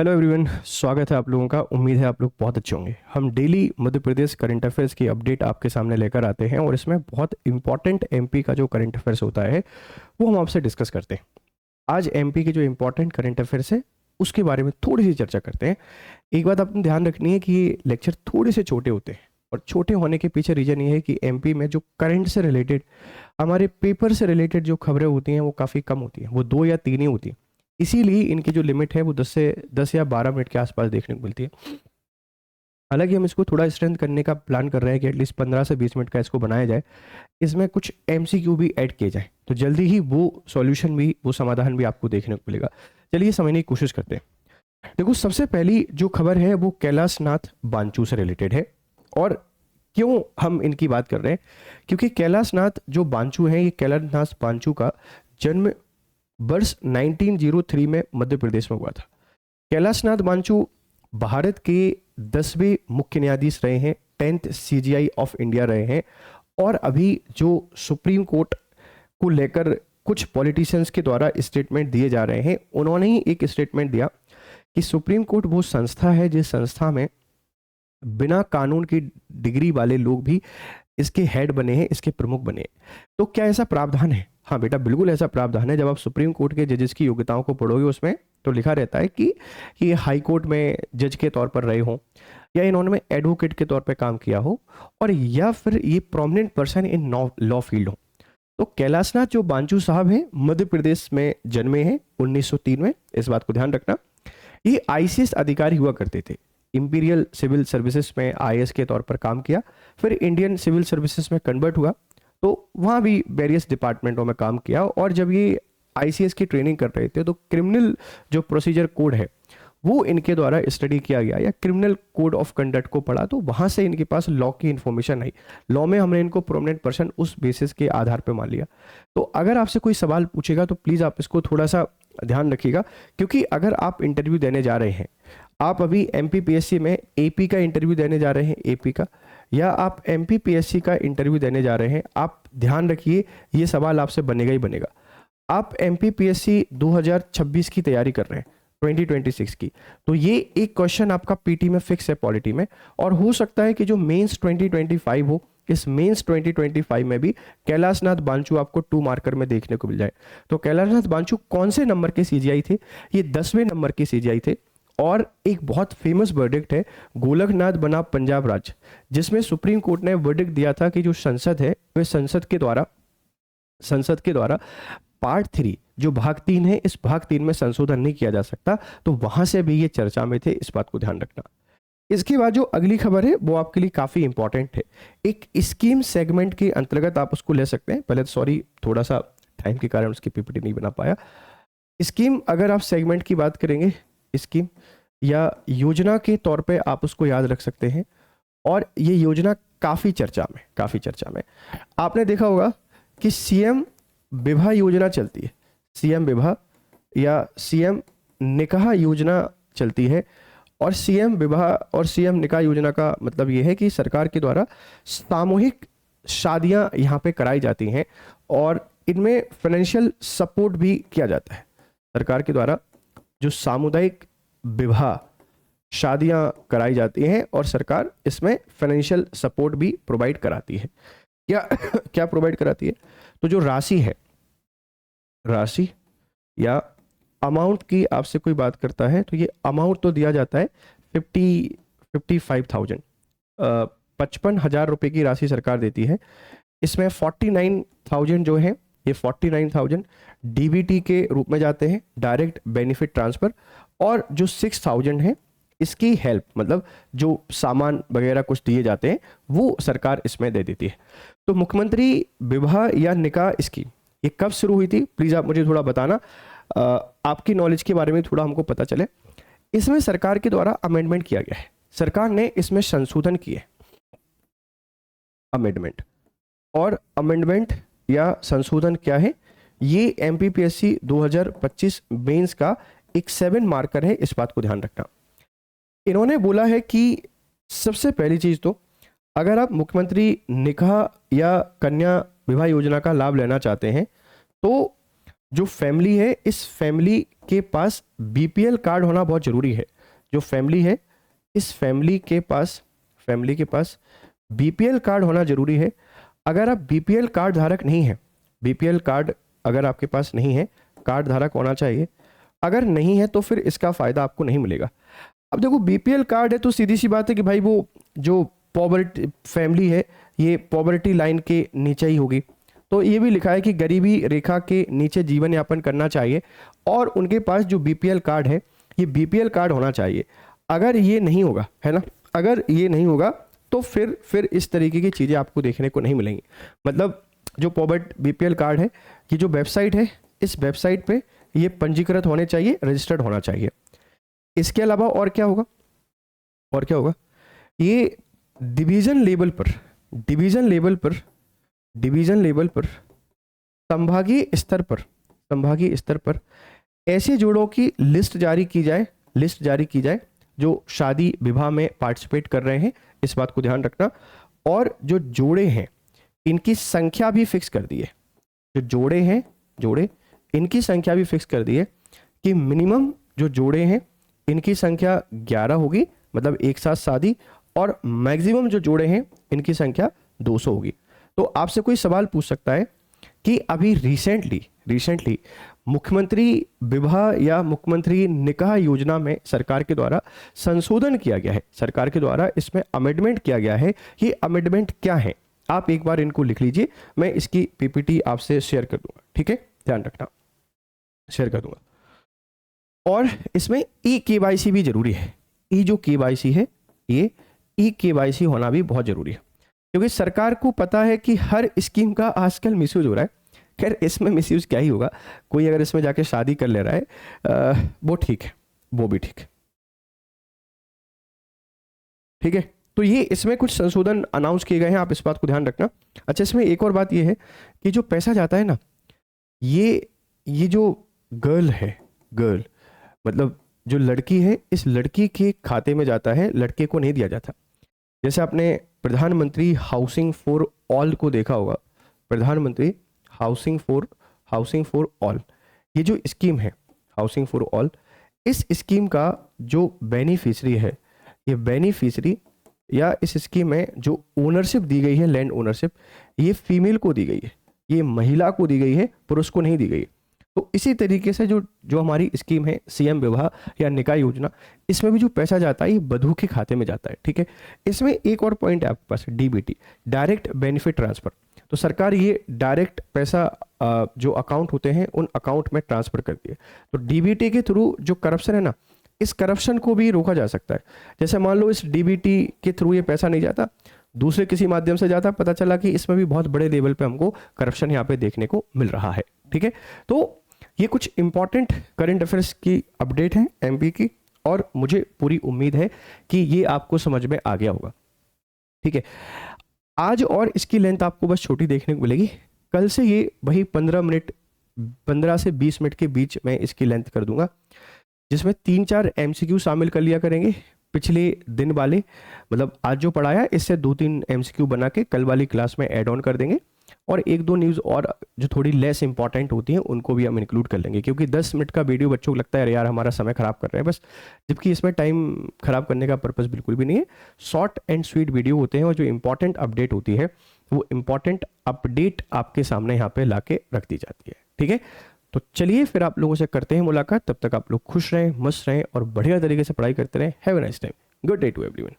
Hello everyone, स्वागत है आप लोगों का। उम्मीद है आप लोग बहुत अच्छे होंगे। हम daily Madhya Pradesh current affairs की अपडेट आपके सामने लेकर आते हैं और इसमें बहुत इंपॉर्टेंट एमपी का जो करंट अफेयर्स होता है वो हम आपसे डिस्कस करते हैं। आज एमपी के जो इंपॉर्टेंट करंट अफेयर्स है उसके बारे में थोड़ी सी चर्चा करते हैं। एक बात आपने ध्यान रखनी है कि ये लेक्चर थोड़े से छोटे होते हैं और छोटे होने के पीछे रीजन ये है कि एमपी में जो करंट से रिलेटेड, हमारे पेपर से रिलेटेड जो खबरें होती हैं वो काफ़ी कम होती हैं, वो 2 या 3 ही होती हैं। इसीलिए इनकी जो लिमिट है वो 10 या 12 मिनट के आसपास देखने को मिलती है। हालांकि हम इसको थोड़ा स्ट्रेंथ करने का प्लान कर रहे हैं कि एटलीस्ट 15 से 20 मिनट का इसको बनाया जाए। इसमें कुछ एमसीक्यू भी ऐड किए जाए तो जल्दी ही वो सॉल्यूशन भी, वो समाधान भी आपको देखने को मिलेगा। चलिए समझने की कोशिश करते हैं। देखो, सबसे पहली जो खबर है वो कैलाश नाथ बांचू से रिलेटेड है। और क्यों हम इनकी बात कर रहे हैं? क्योंकि कैलाश नाथ जो बांचू हैं, ये कैलाश नाथ बांचू का जन्म वर्ष 1903 में मध्य प्रदेश में हुआ था। कैलाश नाथ बांचू भारत के 10वें मुख्य न्यायाधीश रहे हैं, 10th सीजीआई ऑफ इंडिया रहे हैं। और अभी जो सुप्रीम कोर्ट को लेकर कुछ पॉलिटिशियंस के द्वारा स्टेटमेंट दिए जा रहे हैं, उन्होंने ही एक स्टेटमेंट दिया कि सुप्रीम कोर्ट वो संस्था है जिस संस्था में बिना कानून की डिग्री वाले लोग भी इसके हेड बने हैं, इसके प्रमुख बने हैं। तो क्या ऐसा प्रावधान है? हाँ बेटा, बिल्कुल ऐसा प्रावधान है। जब आप सुप्रीम कोर्ट के जजेस की योग्यताओं को पढ़ोगे उसमें तो लिखा रहता है कि ये हाई कोर्ट में जज के तौर पर रहे हों, या इन्होंने एडवोकेट के तौर पर काम किया हो, और या फिर ये prominent person in law field हो। तो कैलाशनाथ जो बांचू साहब हैं, मध्य प्रदेश में जन्मे हैं 1903 में, इस बात को ध्यान रखना। ये आईसीएस अधिकारी हुआ करते थे। इंपीरियल सिविल सर्विसेज में आईएएस के तौर पर काम किया, फिर इंडियन सिविल सर्विसेज में कन्वर्ट हुआ, तो वहाँ भी वेरियस डिपार्टमेंटों में काम किया। और जब ये आईसीएस की ट्रेनिंग कर रहे थे तो क्रिमिनल जो प्रोसीजर कोड है वो इनके द्वारा स्टडी किया गया, या क्रिमिनल कोड ऑफ कंडक्ट को पढ़ा, तो वहाँ से इनके पास लॉ की इन्फॉर्मेशन आई। लॉ में हमने इनको प्रोमिनेंट पर्सन उस बेसिस के आधार पर मान लिया। तो अगर आपसे कोई सवाल पूछेगा तो प्लीज़ आप इसको थोड़ा सा ध्यान रखिएगा, क्योंकि अगर आप इंटरव्यू देने जा रहे हैं, आप अभी एमपीपीएससी में एपी का इंटरव्यू देने जा रहे हैं, एपी का, या आप एमपीपीएससी का इंटरव्यू देने जा रहे हैं, आप ध्यान रखिए ये सवाल आपसे बनेगा ही बनेगा। आप एमपीपीएससी 2026 की तैयारी कर रहे हैं, 2026 की, तो ये एक क्वेश्चन आपका पीटी में फिक्स है, पॉलिटी में। और हो सकता है कि जो मेंस 2025 हो, इस मेंस 2025 में भी कैलाश नाथ बांचू आपको 2 मार्कर में देखने को मिल जाए। तो कैलाश नाथ बांचू कौन से नंबर के सीजीआई थे? ये 10वें नंबर के सीजीआई थे। और एक बहुत फेमस वर्डिक्ट है, गोलकनाथ बनाम पंजाब राज्य, जिसमें सुप्रीम कोर्ट ने वर्डिक्ट दिया था कि जो संसद है वह संसद के द्वारा पार्ट 3 जो भाग 3 है, इस भाग 3 में संशोधन नहीं किया जा सकता। तो वहां से भी ये चर्चा में थे, इस बात को ध्यान रखना। इसके बाद जो अगली खबर है वो आपके लिए काफी इंपॉर्टेंट है। एक स्कीम सेगमेंट के अंतर्गत आप उसको ले सकते हैं। पहले तो सॉरी, थोड़ा सा टाइम के कारण उसकी पीपीटी नहीं बना पाया। स्कीम, अगर आप सेगमेंट की बात करेंगे, स्कीम या योजना के तौर पे आप उसको याद रख सकते हैं। और ये योजना काफ़ी चर्चा में आपने देखा होगा कि सीएम विवाह योजना चलती है, सीएम विवाह या सीएम निकाह योजना चलती है। और सीएम विवाह और सीएम निकाह योजना का मतलब ये है कि सरकार के द्वारा सामूहिक शादियां यहाँ पे कराई जाती हैं और इनमें फाइनेंशियल सपोर्ट भी किया जाता है। सरकार के द्वारा जो सामुदायिक विवाह शादियां कराई जाती हैं और सरकार इसमें फाइनेंशियल सपोर्ट भी प्रोवाइड कराती है। क्या क्या प्रोवाइड कराती है? तो जो राशि है, राशि या अमाउंट की आपसे कोई बात करता है तो ये अमाउंट तो दिया जाता है 55,000, 55,000 रुपए की राशि सरकार देती है। इसमें 49,000 जो है, ये 49,000 डीबीटी के रूप में जाते हैं, डायरेक्ट बेनिफिट ट्रांसफर। और जो 6,000 है इसकी हेल्प, मतलब जो सामान वगैरह कुछ दिए जाते हैं वो सरकार इसमें दे देती है। तो मुख्यमंत्री विवाह या निकाह स्कीम ये कब शुरू हुई थी? प्लीज आप मुझे थोड़ा बताना, आपकी नॉलेज के बारे में थोड़ा हमको पता चले। इसमें सरकार के द्वारा अमेंडमेंट किया गया है, सरकार ने इसमें संशोधन किए, अमेंडमेंट। और अमेंडमेंट या संशोधन क्या है? ये एमपीपीएससी 2025 मेंस का एक 7 मार्कर है, इस बात को ध्यान रखना। इन्होंने बोला है कि सबसे पहली चीज तो अगर आप मुख्यमंत्री निकाह या कन्या विवाह योजना का लाभ लेना चाहते हैं तो जो फैमिली है, इस फैमिली के पास बीपीएल कार्ड होना बहुत जरूरी है। जो फैमिली है, इस फैमिली के पास बीपीएल कार्ड होना जरूरी है। अगर आप बीपीएल कार्ड धारक नहीं है, बीपीएल कार्ड अगर आपके पास नहीं है, कार्ड धारक होना चाहिए। अगर नहीं है तो फिर इसका फायदा आपको नहीं मिलेगा। अब देखो बीपीएल कार्ड है तो सीधी सी बात है कि भाई वो जो पॉवर्टी फैमिली है ये पॉवर्टी लाइन के नीचे ही होगी। तो ये भी लिखा है कि गरीबी रेखा के नीचे जीवन यापन करना चाहिए और उनके पास जो बीपीएल कार्ड है ये बीपीएल कार्ड होना चाहिए। अगर ये नहीं होगा, है ना, अगर ये नहीं होगा तो फिर इस तरीके की चीज़ें आपको देखने को नहीं मिलेंगी। मतलब जो पॉवर्टी बीपीएल कार्ड है, ये जो वेबसाइट है, इस वेबसाइट पे ये पंजीकृत होने चाहिए, रजिस्टर्ड होना चाहिए। इसके अलावा और क्या होगा, और क्या होगा, ये डिवीजन लेवल पर संभागीय स्तर पर ऐसे जोड़ों की लिस्ट जारी की जाए जो शादी विवाह में पार्टिसिपेट कर रहे हैं। इस बात को ध्यान रखना। और जो जोड़े हैं इनकी संख्या भी फिक्स कर दी है। जो जोड़े इनकी संख्या भी फिक्स कर दी है कि मिनिमम जो जोड़े हैं इनकी संख्या 11 होगी, मतलब एक साथ शादी, और मैक्सिमम जो जोड़े हैं इनकी संख्या 200 होगी। तो आपसे कोई सवाल पूछ सकता है कि अभी रिसेंटली मुख्यमंत्री विवाह या मुख्यमंत्री निकाह योजना में सरकार के द्वारा संशोधन किया गया है, सरकार के द्वारा इसमें अमेंडमेंट किया गया है। ये अमेंडमेंट क्या है आप एक बार इनको लिख लीजिए, मैं इसकी पीपीटी आपसे शेयर कर दूंगा, ठीक है, ध्यान रखना, शेयर कर दूंगा। और इसमें ई केवाईसी भी जरूरी है। ई जो केवाईसी है, ये ई केवाईसी होना भी बहुत जरूरी है, क्योंकि सरकार को पता है कि हर स्कीम का आजकल मिसयूज हो रहा है। खैर इसमें मिसयूज क्या ही होगा, कोई अगर इसमें जाके शादी कर ले रहा है वो ठीक है, वो भी ठीक है। तो ये इसमें कुछ संशोधन अनाउंस किए गए हैं, आप इस बात को ध्यान रखना। अच्छा, इसमें एक और बात ये है कि जो पैसा जाता है ना, ये जो गर्ल मतलब जो लड़की है, इस लड़की के खाते में जाता है, लड़के को नहीं दिया जाता। जैसे आपने प्रधानमंत्री हाउसिंग फॉर ऑल को देखा होगा, प्रधानमंत्री हाउसिंग फॉर ऑल, ये जो स्कीम है हाउसिंग फॉर ऑल, इस स्कीम का जो बेनिफिशियरी है, ये बेनिफिशियरी या इस स्कीम में जो ओनरशिप दी गई है, लैंड ओनरशिप, ये फीमेल को दी गई है, ये महिला को दी गई है, पुरुष को नहीं दी गई। तो इसी तरीके से जो हमारी स्कीम है सीएम विवाह या निकाह योजना, इसमें भी जो पैसा जाता है ये वधू के खाते में जाता है, ठीक है। इसमें एक और पॉइंट है आपके पास, डीबीटी, डायरेक्ट बेनिफिट ट्रांसफर। तो सरकार ये डायरेक्ट पैसा जो अकाउंट होते हैं उन अकाउंट में ट्रांसफर करती है। तो डीबीटी के थ्रू जो करप्शन है ना, इस करप्शन को भी रोका जा सकता है। जैसे मान लो इस डीबीटी के थ्रू ये पैसा नहीं जाता, दूसरे किसी माध्यम से जाता, पता चला कि इसमें भी बहुत बड़े लेवल पे हमको करप्शन यहाँ पे देखने को मिल रहा है, ठीक है। तो ये कुछ इंपॉर्टेंट करंट अफेयर्स की अपडेट है एमपी की, और मुझे पूरी उम्मीद है कि ये आपको समझ में आ गया होगा, ठीक है। आज और इसकी लेंथ आपको बस छोटी देखने को मिलेगी, कल से ये वही 15 से 20 मिनट के बीच में इसकी लेंथ कर दूंगा, जिसमें 3-4 एमसीक्यू शामिल कर लिया करेंगे पिछले दिन वाले, मतलब आज जो पढ़ाया इससे 2-3 एमसीक्यू बना के कल वाली क्लास में ऐड ऑन कर देंगे, और 1-2 न्यूज़ और जो थोड़ी लेस इंपॉर्टेंट होती हैं उनको भी हम इंक्लूड कर लेंगे। क्योंकि 10 मिनट का वीडियो बच्चों को लगता है यार हमारा समय खराब कर रहे हैं बस, जबकि इसमें टाइम खराब करने का पर्पस बिल्कुल भी नहीं है। शॉर्ट एंड स्वीट वीडियो होते हैं, और जो इंपॉर्टेंट अपडेट होती है वो इंपॉर्टेंट अपडेट आपके सामने यहाँ पे ला के रख दी जाती है, ठीक है। तो चलिए फिर आप लोगों से करते हैं मुलाकात, तब तक आप लोग खुश रहें, मस्त रहें और बढ़िया तरीके से पढ़ाई करते रहें। Have a nice time, good day to everyone.